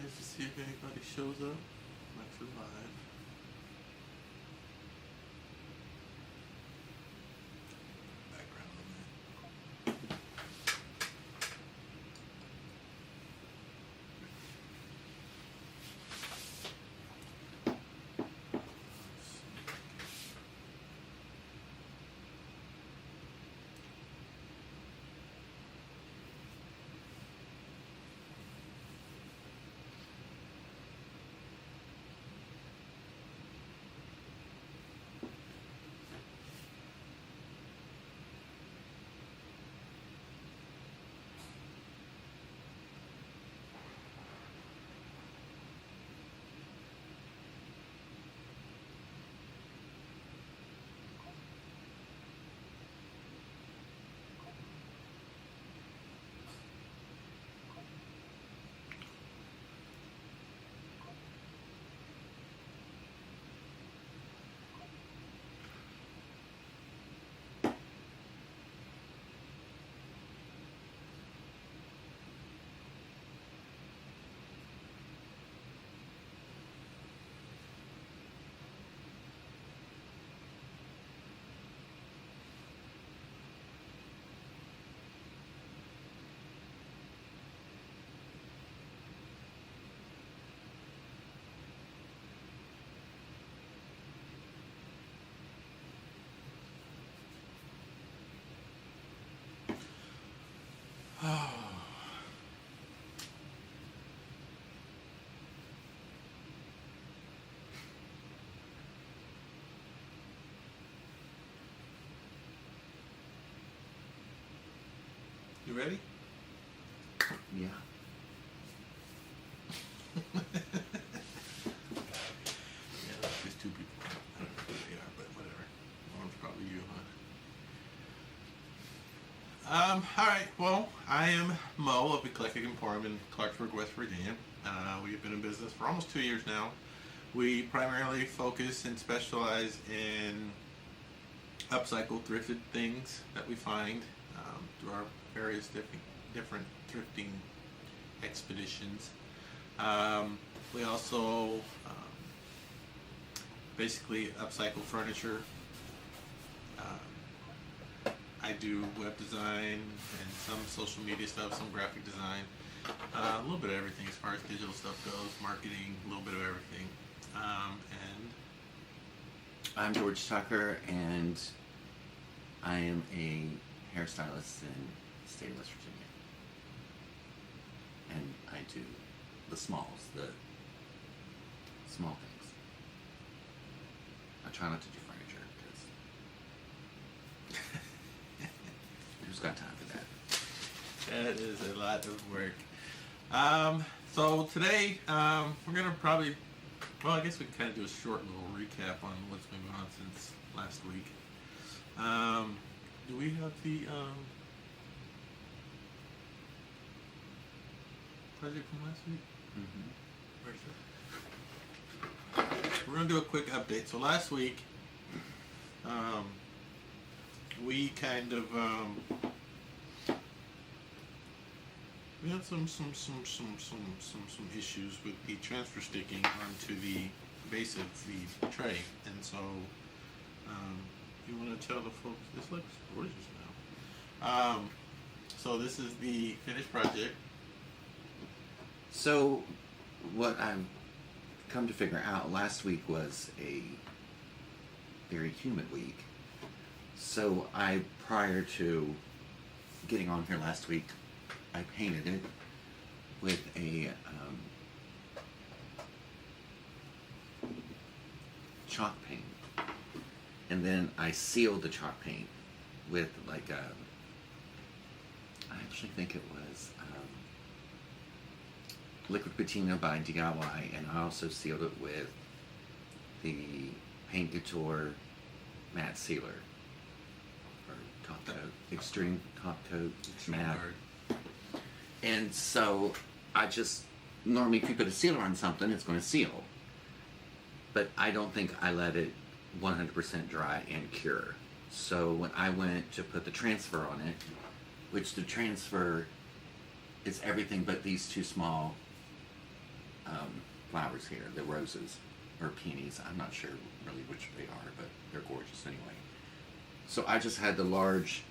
just to see if anybody shows up. I'm actually live. Background on that. Oh. You ready? Yeah. Yeah, there's two people. I don't know who they are, but whatever. One's probably you, huh? Alright, well, I am Mo of Eclectic Emporium in Clarksburg, West Virginia. We've been in business for almost 2 years now. We primarily focus and specialize in upcycled, thrifted things that we find through our various different thrifting expeditions. We also basically upcycle furniture. I do web design and some social media stuff, some graphic design, a little bit of everything as far as digital stuff goes, marketing, a little bit of everything. And I'm George Tucker, and I am a hairstylist in the state of West Virginia. And I do the small things. I try not to do furniture because who's got time for that? that is a lot of work. So today we're gonna probably, well, I guess we can kind of do a short little recap on what's been going on since last week. Do we have the project from last week? Mm-hmm. Where's it? We're gonna do a quick update. So last week, we kind of we had some issues with the transfer sticking onto the base of the tray, and so you want to tell the folks this looks gorgeous now. So this is the finished project. So, what I've come to figure out, last week was a very humid week. So prior to getting on here last week, I painted it with a chalk paint. And then I sealed the chalk paint with like I actually think it was liquid patina by DIY, and I also sealed it with the Paint Couture matte sealer, or top coat, extreme top coat matte. And so I just, normally if you put a sealer on something, it's going to seal, but I don't think I let it 100% dry and cure. So when I went to put the transfer on it, which the transfer is everything but these two small flowers here, the roses or peonies. I'm not sure really which they are, but they're gorgeous anyway. So I just had the large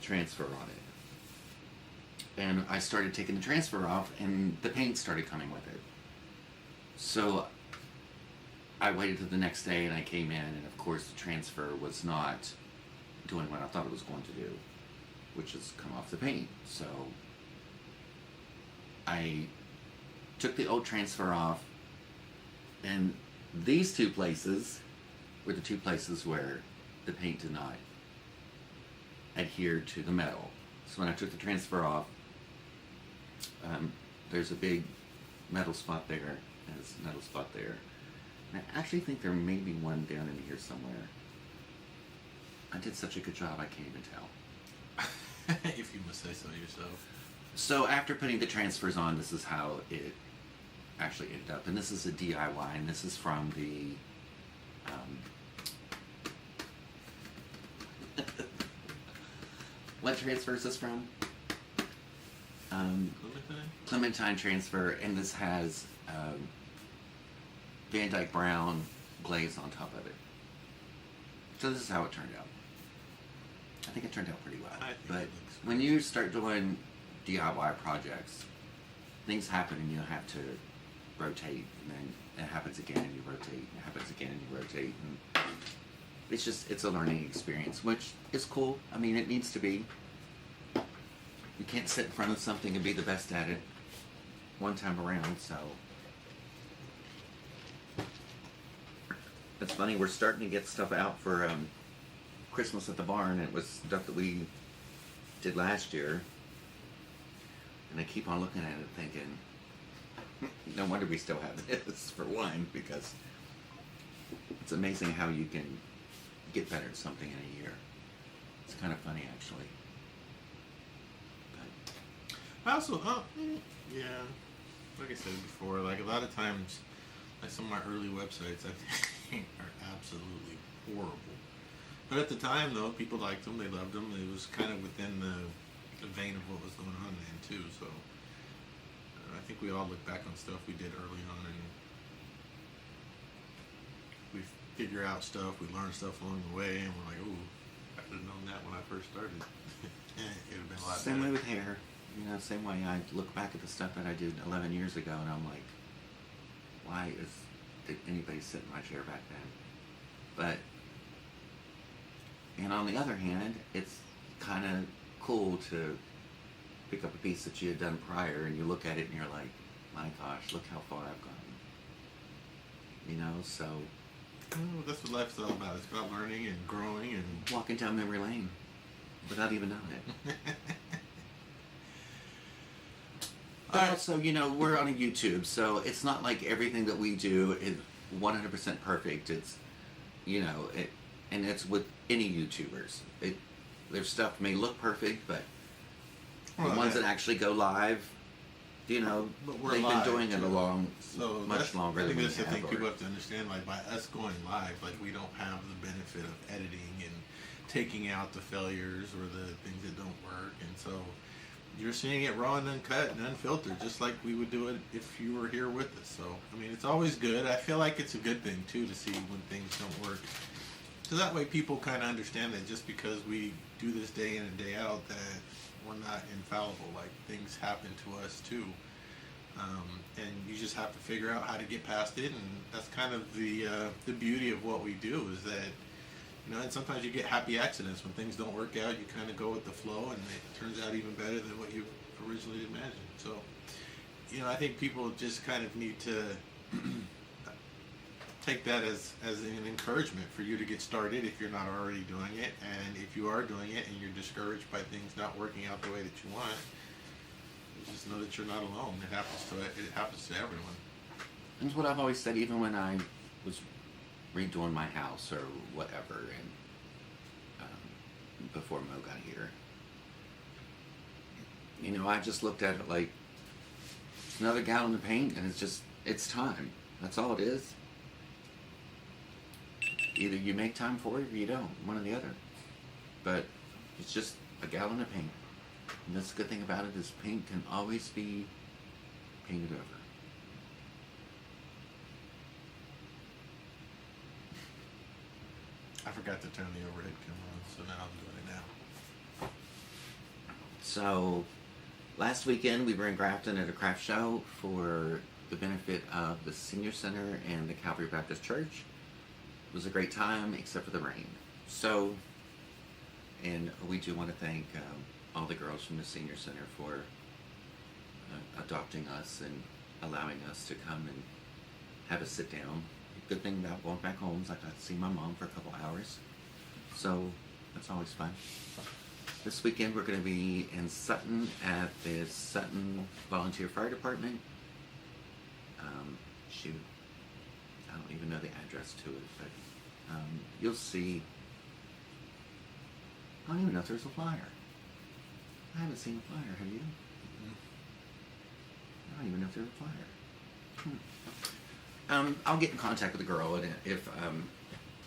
transfer on it. And I started taking the transfer off, and the paint started coming with it. So I waited till the next day, and I came in, and of course the transfer was not doing what I thought it was going to do, which is come off the paint. So I took the old transfer off, and these two places were the two places where the paint did not adhere to the metal. So when I took the transfer off, there's a big metal spot there, and there's a metal spot there. And I actually think there may be one down in here somewhere. I did such a good job, I can't even tell. If you must say so yourself. So after putting the transfers on, this is how it actually ended up. And this is a DIY, and this is from the what transfer is this from? Clementine transfer, and this has Van Dyke Brown glaze on top of it. So this is how it turned out. I think it turned out pretty well. But when you start doing DIY projects, things happen and you have to rotate, and then it happens again and you rotate, and it happens again and you rotate, and it's a learning experience, which is cool. I mean, it needs to be. You can't sit in front of something and be the best at it one time around, so. It's funny, we're starting to get stuff out for Christmas at the barn. It was stuff that we did last year. And I keep on looking at it thinking, no wonder we still have this, for one, because it's amazing how you can get better at something in a year. It's kind of funny, actually. I also, yeah, like I said before, like a lot of times, like some of my early websites, I think are absolutely horrible. But at the time, though, people liked them, they loved them. It was kind of within the vein of what was going on then, too. So I think we all look back on stuff we did early on, and we figure out stuff, we learn stuff along the way, and we're like, ooh, I should have known that when I first started. It would have been a lot better. Same way with hair. You know, same way I look back at the stuff that I did 11 years ago, and I'm like, did anybody sit in my chair back then? But, and on the other hand, it's kind of cool to pick up a piece that you had done prior, and you look at it and you're like, my gosh, look how far I've gone. You know, so. Well, that's what life's all about. It's about learning and growing and walking down memory lane without even knowing it. But also, you know, we're on a YouTube, so it's not like everything that we do is 100% perfect. It's, you know, and it's with any YouTubers. Their stuff may look perfect, but the ones that actually go live, you know, they've been doing it much longer than we have. I think that's the thing people have to understand. Like, by us going live, like, we don't have the benefit of editing and taking out the failures or the things that don't work, and so you're seeing it raw and uncut and unfiltered, just like we would do it if you were here with us. So, I mean, it's always good. I feel like it's a good thing, too, to see when things don't work. So that way people kind of understand that just because we do this day in and day out, that we're not infallible. Like, things happen to us, too. And you just have to figure out how to get past it. And that's kind of the beauty of what we do, is that, you know, and sometimes you get happy accidents when things don't work out. You kind of go with the flow, and it turns out even better than what you originally imagined. So, you know, I think people just kind of need to take that as an encouragement for you to get started if you're not already doing it. And if you are doing it and you're discouraged by things not working out the way that you want, just know that you're not alone. It happens to everyone. That's what I've always said, even when I was redoing my house or whatever, and before Mo got here, you know, I just looked at it like it's another gallon of paint, and it's time. That's all it is. Either you make time for it or you don't, one or the other. But it's just a gallon of paint. And that's the good thing about it, is paint can always be painted over. I forgot to turn the overhead camera on, so now I'm doing it now. So, last weekend we were in Grafton at a craft show for the benefit of the Senior Center and the Calvary Baptist Church. It was a great time, except for the rain. So, and we do want to thank all the girls from the Senior Center for adopting us and allowing us to come and have a sit down. Good thing about going back home is I got to see my mom for a couple hours. So, that's always fun. This weekend we're going to be in Sutton at the Sutton Volunteer Fire Department. Shoot, I don't even know the address to it, but you'll see. I don't even know if there's a flyer. I haven't seen a flyer, have you? I don't even know if there's a flyer. I'll get in contact with the girl, and if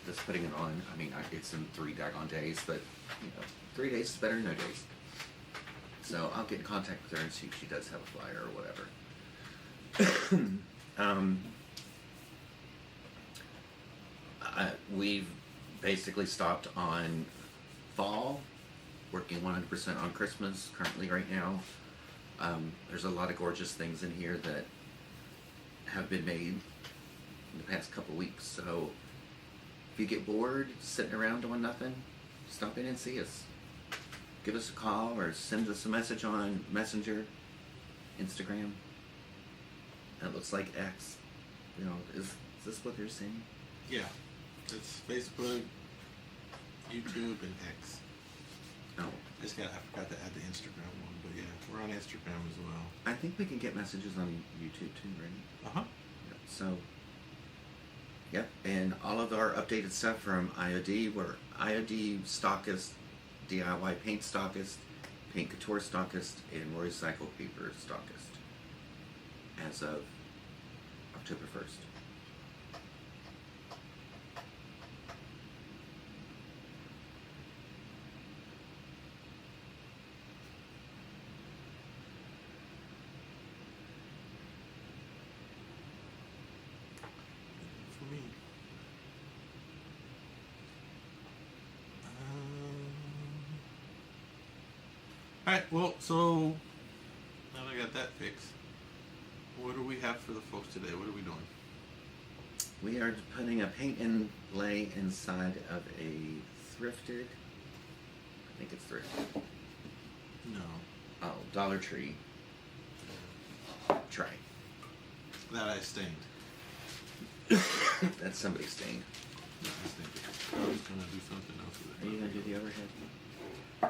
just putting it on, I mean, it's in 3 daggone days, but, 3 days is better than no days. So I'll get in contact with her and see if she does have a flyer or whatever. We've basically stopped on fall, working 100% on Christmas currently right now. There's a lot of gorgeous things in here that have been made in the past couple weeks. So if you get bored sitting around doing nothing, stop in and see us. Give us a call or send us a message on Messenger, Instagram. That looks like X. Is this what they're saying? Yeah. It's Facebook, YouTube, and X. Oh. I forgot to add the Instagram one, but yeah, we're on Instagram as well. I think we can get messages on YouTube too, right? Uh-huh. Yep. So, yep, and all of our updated stuff from IOD, we're IOD stockist, DIY paint stockist, paint couture stockist, and recycle paper stockist as of October 1st. For me. Alright, well, so now that I got that fixed, what do we have for the folks today? What are we doing? We are putting a paint inlay inside of a thrifted, I think it's thrifted, No. Dollar Tree tray. That I stained. That's somebody's stain. No, I stained it. I was gonna do something else with it. Are you going to do the overhead? Yeah.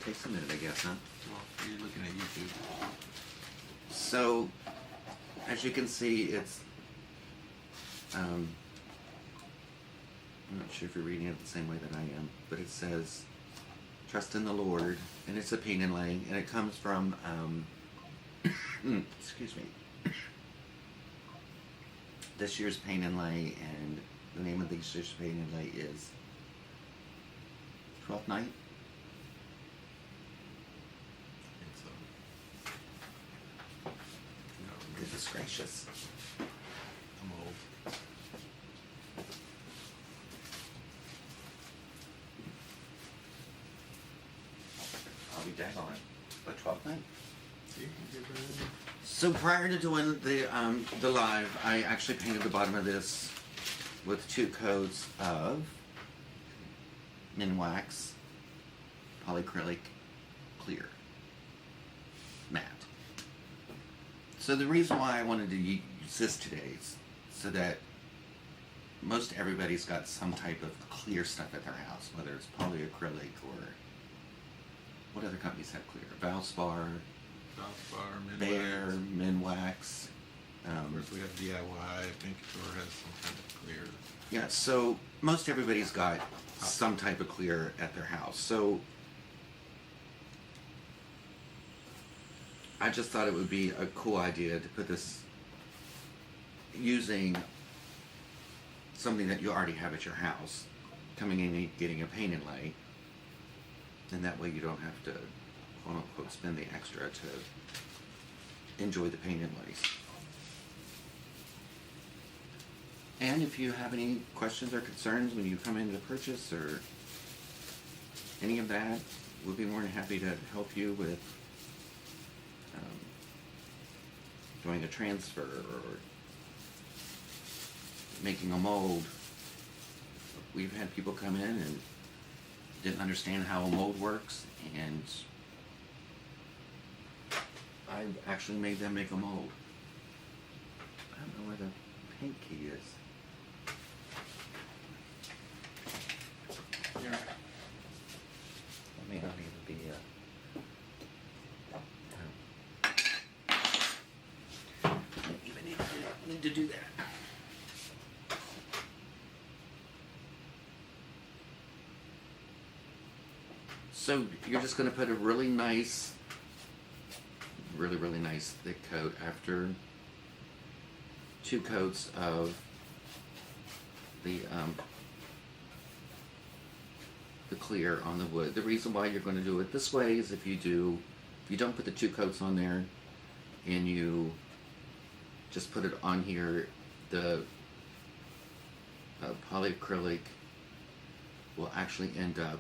Takes a minute, I guess, huh? Well, you're looking at YouTube. So, as you can see, it's, I'm not sure if you're reading it the same way that I am, but it says, trust in the Lord, and it's a paint inlay, and it comes from, excuse me, this year's paint inlay, and the name of this year's paint inlay is 12th Night. Goodness gracious. I'm old. I'll be daggone it. But 12th Night? See, you get rid of it. So prior to doing the live, I actually painted the bottom of this with 2 coats of Minwax polyacrylic clear matte. So the reason why I wanted to use this today is so that most everybody's got some type of clear stuff at their house, whether it's polyacrylic or what other companies have clear? Valspar, Valspar, Bear, Minwax. Of course, we have DIY. Pink Couture has some kind of clear. Yeah, so most everybody's got some type of clear at their house. So I just thought it would be a cool idea to put this using something that you already have at your house, coming in and getting a paint and lay, and that way you don't have to quote unquote spend the extra to enjoy the paint and lays. And if you have any questions or concerns when you come in to purchase or any of that, we'll be more than happy to help you with doing a transfer or making a mold. We've had people come in and didn't understand how a mold works, and I've actually made them make a mold. I don't know where the paint key is. Here. That may not even be I don't even need to do that. So you're just going to put a really nice, really nice thick coat after 2 coats of the clear on the wood. The reason why you're going to do it this way is if you don't put the 2 coats on there and you just put it on here, the polyacrylic will actually end up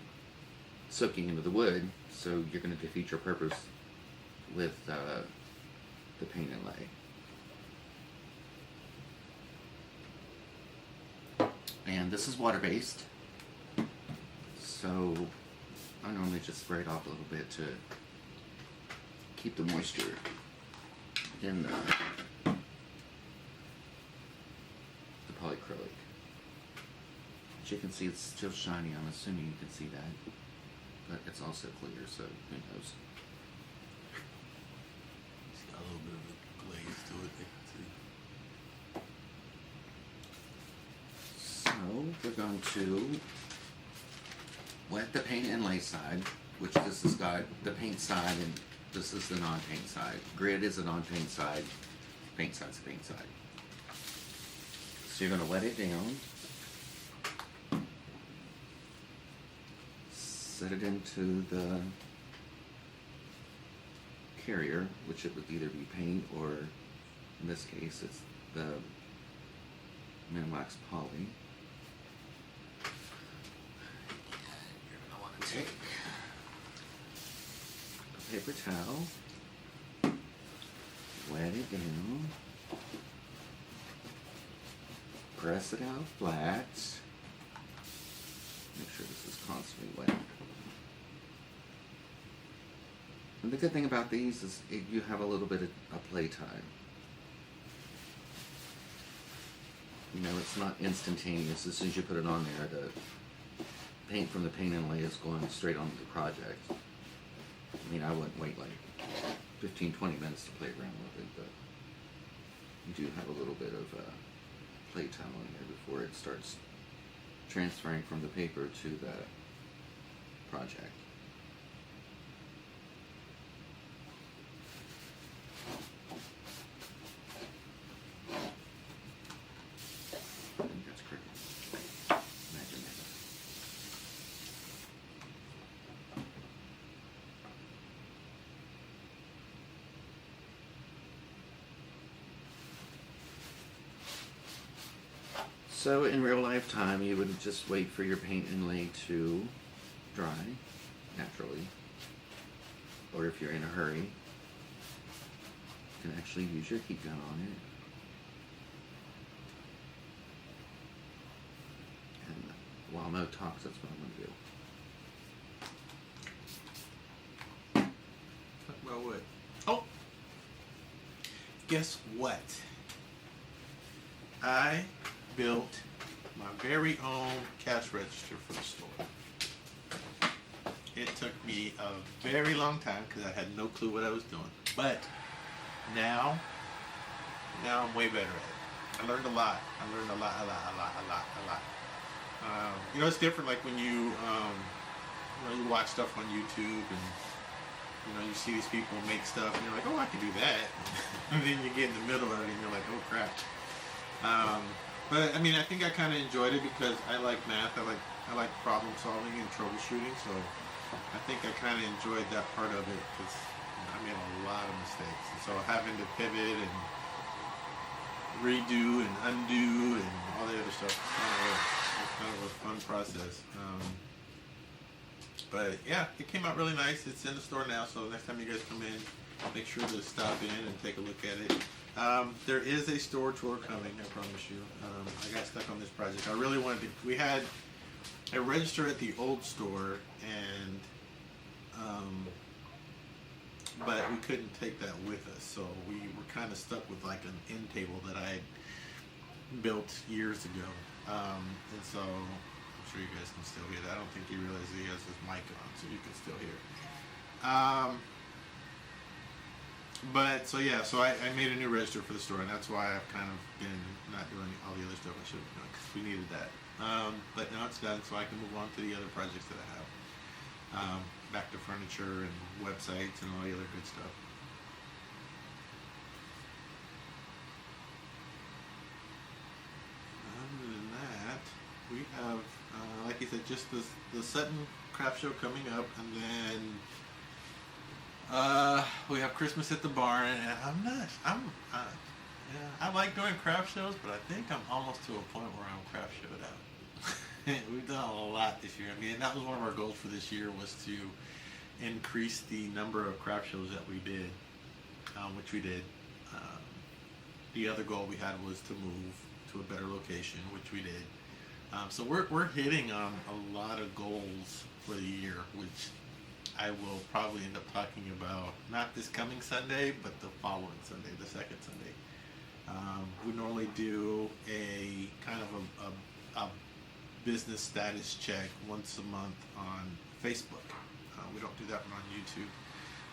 soaking into the wood, so you're going to defeat your purpose with the paint and lay. And this is water-based, so I normally just spray it off a little bit to keep the moisture in the polyacrylic. As you can see, it's still shiny. I'm assuming you can see that. But it's also clear, so who knows. It's got a little bit of a glaze to it. So we're going to wet the paint and lay side, which this has got the paint side and this is the non-paint side. Grid is a non-paint side, paint side's the paint side. So you're going to wet it down. Set it into the carrier, which it would either be paint or, in this case, it's the Minimax Poly. You're going to want to take a paper towel, wet it down, press it out flat, make sure this is constantly wet. And the good thing about these is you have a little bit of play time. You know, it's not instantaneous. As soon as you put it on there, the paint from the paint and lay is going straight onto the project. I mean, I wouldn't wait like 15-20 minutes to play around with it, but you do have a little bit of play time on there before it starts transferring from the paper to the project. I think that's correct. Imagine that. So in real life time, you would just wait for your paint and lay to dry naturally. Or if you're in a hurry, you can actually use your heat gun on it. And while Mo talks, that's what I'm going to do. Talk about what? Oh! Guess what? I built my very own cash register for the store. It took me a very long time because I had no clue what I was doing. But now I'm way better at it. I learned a lot. I learned a lot. You know, it's different like when you watch stuff on YouTube and You know, you see these people make stuff, and you're like, oh, I can do that. And then you get in the middle of it, and you're like, oh crap. Um, but I mean, I think I kind of enjoyed it because I like math. I like problem solving and troubleshooting. So I think I kind of enjoyed that part of it because I made a lot of mistakes. And so having to pivot and redo and undo and all the other stuff was kind of a fun process. But yeah, it came out really nice. It's in the store now, so next time you guys come in, make sure to stop in and take a look at it. There is a store tour coming, I promise you. I got stuck on this project. I really wanted to. We had a register at the old store, and but we couldn't take that with us, so we were kind of stuck with like an end table that I had built years ago. And so I'm sure you guys can still hear that. I don't think he realizes he has his mic on, so you can still hear it. But so yeah, so I made a new register for the store, and that's why I've kind of been not doing all the other stuff I should have done because we needed that. But now it's done, so I can move on to the other projects that I have. Back to furniture and websites and all the other good stuff. Other than that, we have, like you said, just the Sutton Craft Show coming up, and then we have Christmas at the barn. And I like doing craft shows, but I think I'm almost to a point where I'm craft showed out. We've done a lot this year. I mean, that was one of our goals for this year, was to increase the number of craft shows that we did, which we did. The other goal we had was to move to a better location, which we did. So we're hitting on a lot of goals for the year, which I will probably end up talking about not this coming Sunday, but the following Sunday, the second Sunday. We normally do a kind of a business status check once a month on Facebook. We don't do that one on YouTube.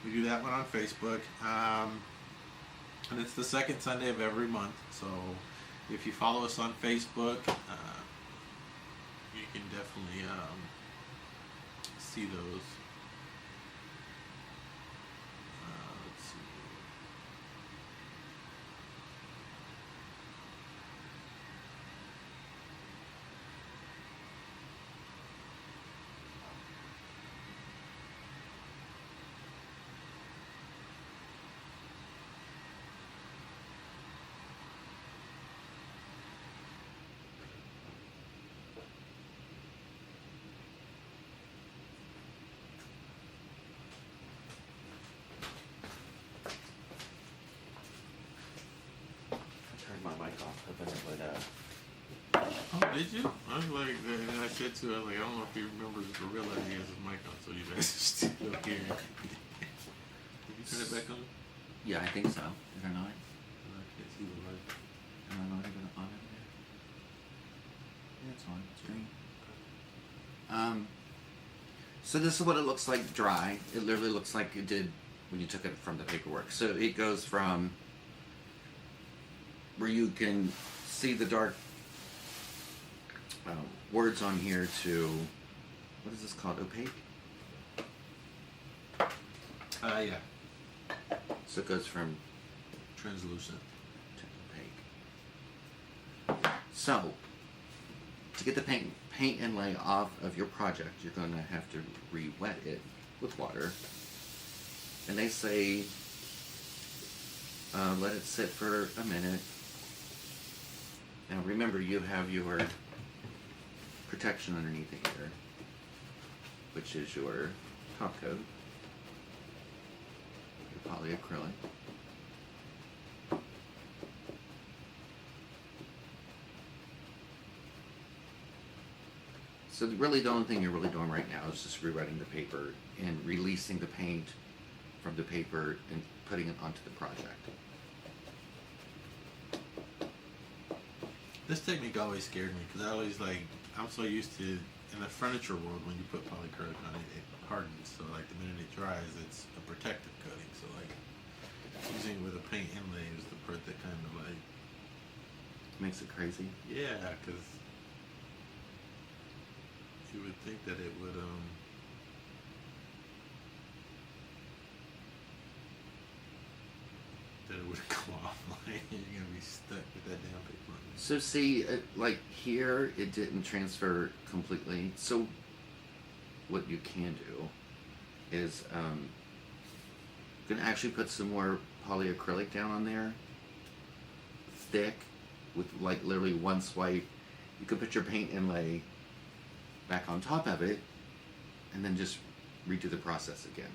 We do that one on Facebook. And it's the second Sunday of every month. So if you follow us on Facebook, you can definitely see those. Let's see. My mic off, hoping it would, Oh, did you? I was like, and I said to her, I was like, I don't know if he remembers the gorilla he has his mic on, so you guys are still here. Did you turn it back on? yeah, I think so. Is there not? I can't see the light. Am I not even on it there? Yeah, it's on. It's green. So this is what it looks like dry. It literally looks like it did when you took it from the paperwork. So it goes from where you can see the dark words on here to, what is this called, opaque? Yeah. So it goes from Translucent. to opaque. So, to get the paint inlay off of your project, you're going to have to re-wet it with water. And they say, let it sit for a minute. Now remember, you have your protection underneath it here, which is your top coat, your polyacrylic. So really the only thing you're really doing right now is just rewetting the paper and releasing the paint from the paper and putting it onto the project. This technique always scared me because I'm so used to, in the furniture world, when you put polyacrylic on it, it hardens. So like the minute it dries, it's a protective coating. So like using it with a paint inlay is the part that kind of like Makes it crazy. Yeah, because you would think that it would would go off. Like, you're gonna be stuck with that damn paper on you. So see, like here, it didn't transfer completely. So what you can do is you can actually put some more polyacrylic down on there, thick, with like literally one swipe. You can put your paint inlay back on top of it, and then just redo the process again.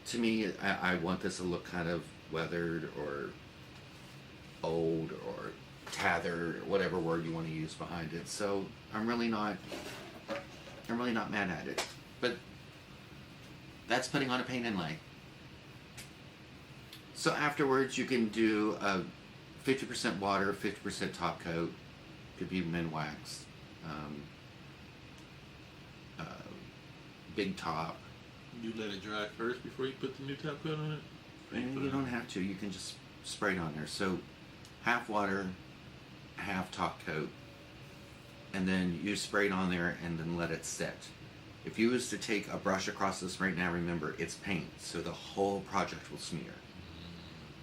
To me, I want this to look kind of weathered or old or tattered, or whatever word you want to use behind it. So I'm really not mad at it. But that's putting on a paint inlay. So afterwards, you can do a 50% water, 50% top coat. Could be min wax. Big top. You let it dry first before you put the new top coat on it? And you don't have to. You can just spray it on there. So half water, half top coat, and then you spray it on there and then let it sit. If you was to take a brush across this right now, remember it's paint, so the whole project will smear.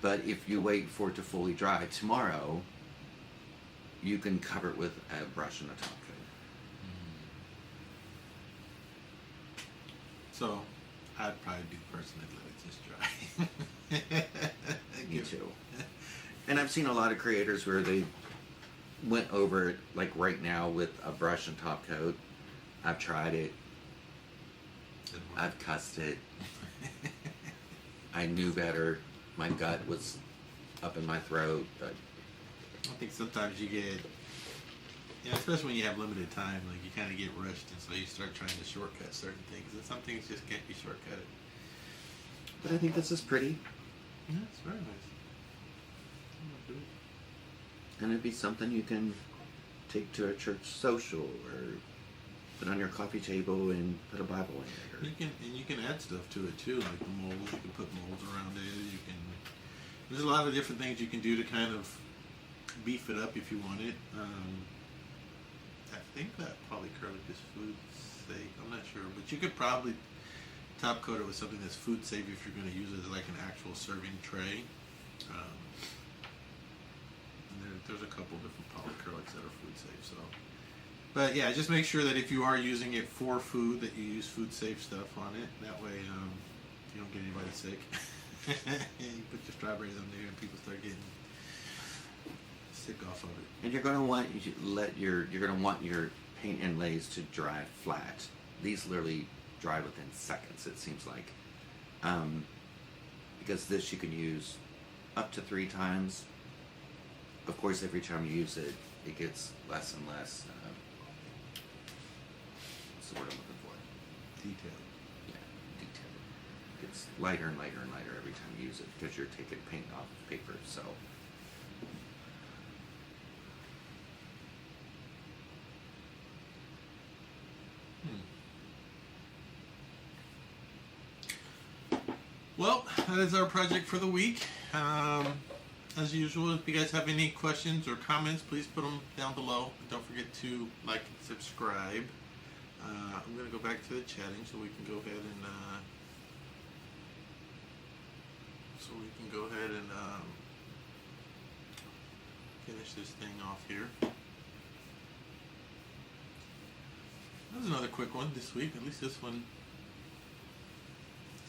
But if you wait for it to fully dry tomorrow, you can cover it with a brush and a top coat. So I'd probably be the person that let it just dry. Me too. And I've seen a lot of creators where they went over it like right now with a brush and top coat. I've tried it. I've cussed it. I knew better. My gut was up in my throat, but I think sometimes you get, especially when you have limited time, like you kind of get rushed, and so you start trying to shortcut certain things, and some things just can't be shortcutted. But I think this is pretty. Yeah, it's very nice. I'm gonna do it. And it'd be something you can take to a church social or put on your coffee table and put a Bible in it. Or You can add stuff to it too, like the molds. You can put molds around it. There's a lot of different things you can do to kind of beef it up if you want it. I think that polyacrylic is food safe. I'm not sure, but you could probably top coat it with something that's food safe if you're going to use it as like an actual serving tray. And there's a couple different polyacrylics that are food safe. So, but yeah, just make sure that if you are using it for food, that you use food safe stuff on it. That way, you don't get anybody sick. You put your strawberries on there, and people start getting sick off of it. And you're going to want your paint inlays to dry flat. These literally dry within seconds, it seems like. Because this you can use up to 3 times. Of course, every time you use it, it gets less and less. What's the word I'm looking for? Detail. Yeah, detail. It's lighter and lighter and lighter every time you use it because you're taking paint off paper. So. Well, that is our project for the week. As usual, if you guys have any questions or comments, please put them down below. Don't forget to like and subscribe. I'm going to go back to the chatting so we can go ahead and finish this thing off here. That was another quick one this week. At least this one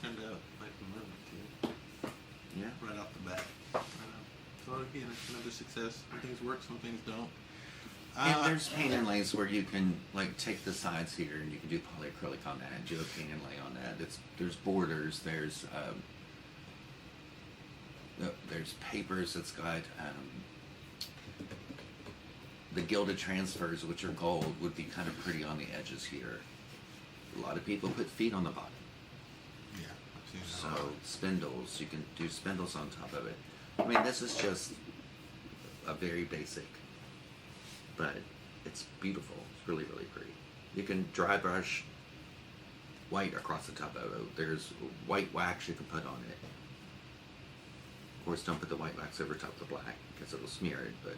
turned out like we wanted it to. Yeah. Right off the bat. So again, it's another success. Some things work, some things don't. And there's paint inlays where you can like take the sides here and you can do polyacrylic on that, do a paint inlay on that. There's borders, there's papers that's got the gilded transfers, which are gold, would be kind of pretty on the edges here. A lot of people put feet on the bottom. Yeah, I've seen that. So spindles, you can do spindles on top of it. I mean, this is just a very basic, but it's beautiful. It's really, really pretty. You can dry brush white across the top of it. There's white wax you can put on it. Of course, don't put the white wax over top of the black because it'll smear it, but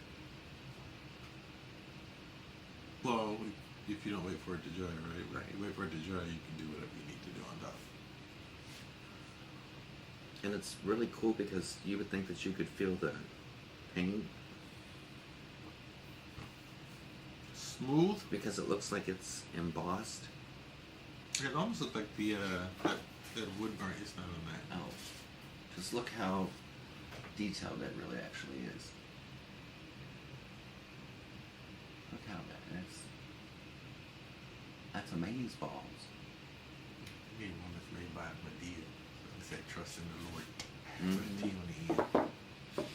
Well, if you don't wait for it to dry, right? Right. If you wait for it to dry, you can do whatever you need to do on top. And it's really cool because you would think that you could feel the paint Smooth. because it looks like it's embossed. It almost looks like the that wood grain is not on that. Oh, just look how detailed that really actually is. Look how that is. That's amaze balls. Maybe one that's made by Medea. It said, "Trust in the Lord." Mhm. Tea on the end.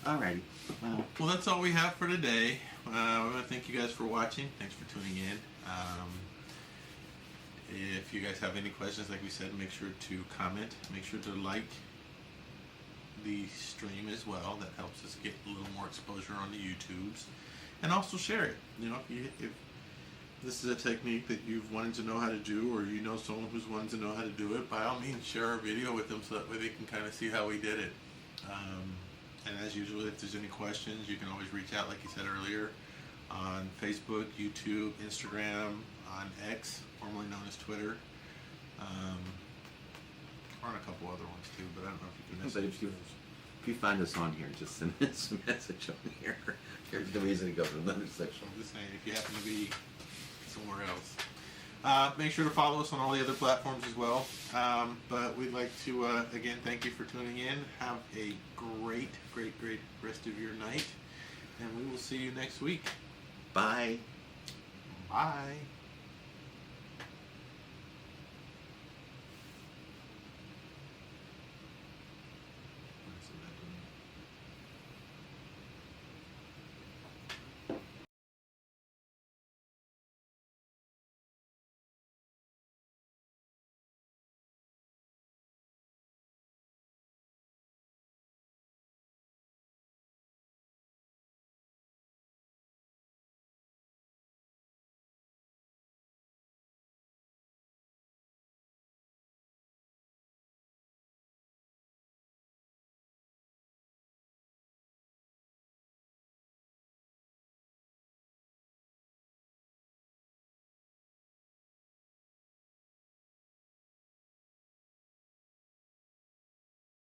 Alrighty. Well, Well, that's all we have for today. I want to thank you guys for watching. Thanks for tuning in. If you guys have any questions, like we said, make sure to comment. Make sure to like the stream as well. That helps us get a little more exposure on the YouTubes. And also share it. You know, if this is a technique that you've wanted to know how to do, or you know someone who's wanted to know how to do it, by all means share our video with them so that way they can kind of see how we did it. And as usual, if there's any questions, you can always reach out, like you said earlier, on Facebook, YouTube, Instagram, on X, formerly known as Twitter. Or on a couple other ones too, but I don't know if you can but message those. if you find us on here, just send us a message on here. There's no reason to go to another section. I'm just saying, if you happen to be somewhere else. Make sure to follow us on all the other platforms as well. But we'd like to, again, thank you for tuning in. Have a great, great, great rest of your night. And we will see you next week. Bye. Bye.